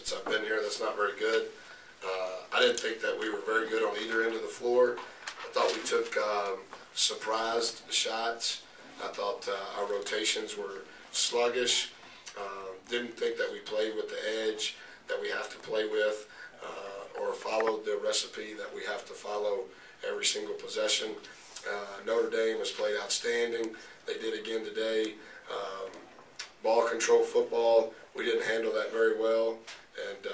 since I've been here that's not very good. I didn't think that we were very good on either end of the floor. I thought we took surprised shots. I thought our rotations were sluggish. Didn't think that we played with the edge that we have to play with, or followed the recipe that we have to follow every single possession. Notre Dame has played outstanding. They did again today. Ball control football, we didn't handle that very well, and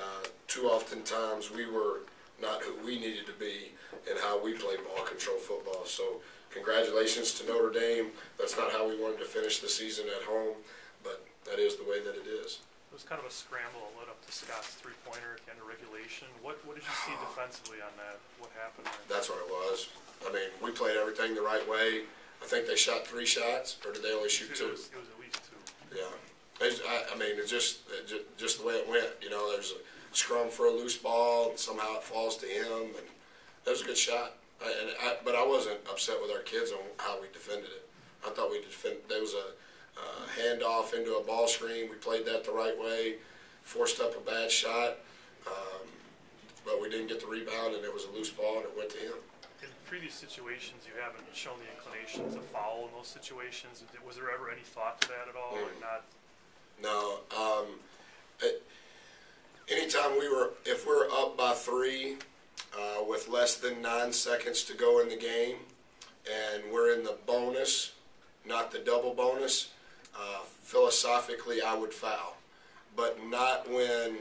too often times we were not who we needed to be in how we played ball control football. So congratulations to Notre Dame. That's not how we wanted to finish the season at home, but that is the way that it is. It was kind of a scramble that led up to Scott's three-pointer at the end of regulation. What did you see defensively on that? What happened there? That's what it was. I mean, we played everything the right way. I think they shot 3 shots, or did they only shoot 2? It was at least 2. Yeah. I mean, it's just the way it went. You know, there's a scrum for a loose ball, and somehow it falls to him, and that was a good shot. But I wasn't upset with our kids on how we defended it. I thought there was a handoff into a ball screen. We played that the right way, forced up a bad shot, but we didn't get the rebound, and it was a loose ball, and it went to him. In previous situations, you haven't shown the inclination to foul in those situations. Was there ever any thought to that at all, or not? No. Anytime if we're up by 3 with less than 9 seconds to go in the game, and we're in the bonus, not the double bonus, philosophically I would foul. But not when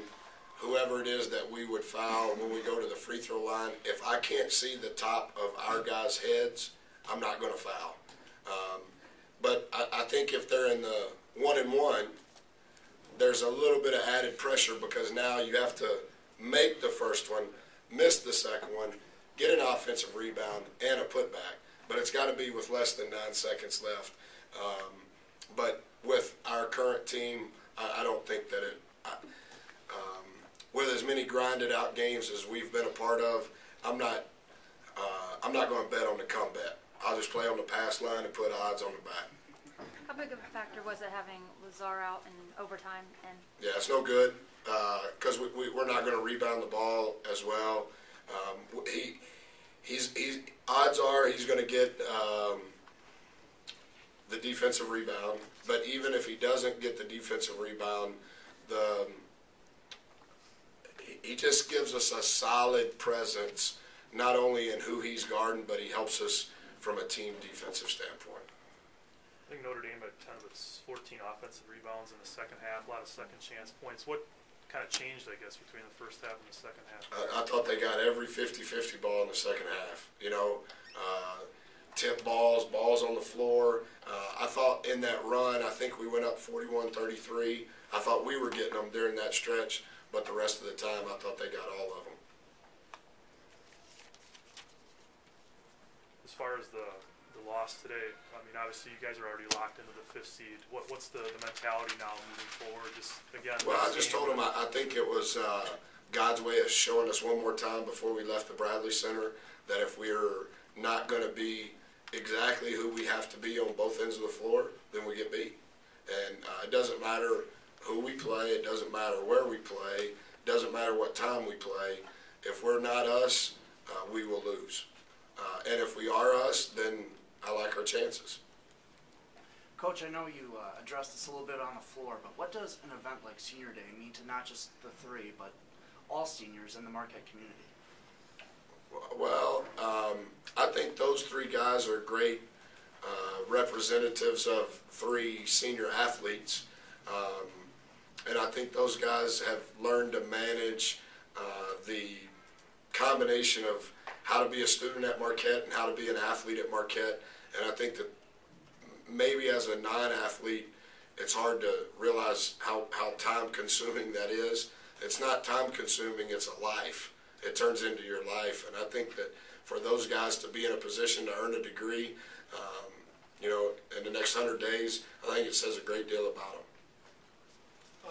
whoever it is that we would foul when we go to the free throw line. If I can't see the top of our guys' heads, I'm not going to foul. But I think if they're in the 1-and-1, there's a little bit of added pressure because now you have to make the first one, miss the second one, get an offensive rebound, and a putback. But it's got to be with less than 9 seconds left. But with our current team, I don't think that with as many grinded out games as we've been a part of, I'm not going to bet on the comeback. I'll just play on the pass line and put odds on the back. How big of a factor was it having Lazar out in overtime? Yeah, it's no good because we're not going to rebound the ball as well. Odds are he's going to get the defensive rebound, but even if he doesn't get the defensive rebound, he just gives us a solid presence, not only in who he's guarding, but he helps us from a team defensive standpoint. I think Notre Dame had 10 of its 14 offensive rebounds in the second half, a lot of second chance points. What kind of changed, I guess, between the first half and the second half? I thought they got every 50-50 ball in the second half. You know, tip balls on the floor. I thought in that run, I think we went up 41-33. I thought we were getting them during that stretch, but the rest of the time, I thought they got all of them. As far as the loss today, I mean, obviously you guys are already locked into the 5th seed. What's the mentality now moving forward? Just again. Well, I just told him I think it was God's way of showing us one more time before we left the Bradley Center that if we're not going to be exactly who we have to be on both ends of the floor, then we get beat. And it doesn't matter who we play. It doesn't matter where we play. It doesn't matter what time we play. If we're not us, we will lose. And if we are us, then I like our chances. Coach, I know you addressed this a little bit on the floor, but what does an event like Senior Day mean to not just the 3, but all seniors in the Marquette community? Well, I think those 3 guys are great representatives of 3 senior athletes. And I think those guys have learned to manage the combination of how to be a student at Marquette and how to be an athlete at Marquette. And I think that maybe as a non-athlete, it's hard to realize how time-consuming that is. It's not time-consuming, it's a life. It turns into your life. And I think that for those guys to be in a position to earn a degree, you know, in the next 100 days, I think it says a great deal about them.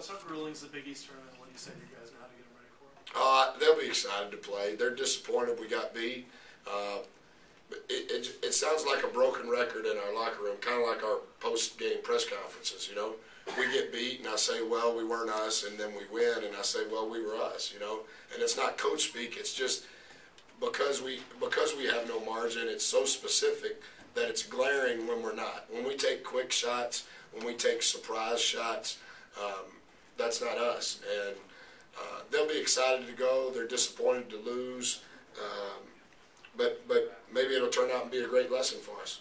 So grilling's the Big East tournament. What do you say to you guys now to get them ready for it? They'll be excited to play. They're disappointed we got beat. It sounds like a broken record in our locker room, kind of like our post-game press conferences, you know. we get beat, and I say, well, we weren't us, and then we win, and I say, well, we were us, you know. And it's not coach speak. It's just because we have no margin. It's so specific that it's glaring when we're not. When we take quick shots, when we take surprise shots, that's not us. And they'll be excited to go. They're disappointed to lose. But maybe it'll turn out and be a great lesson for us.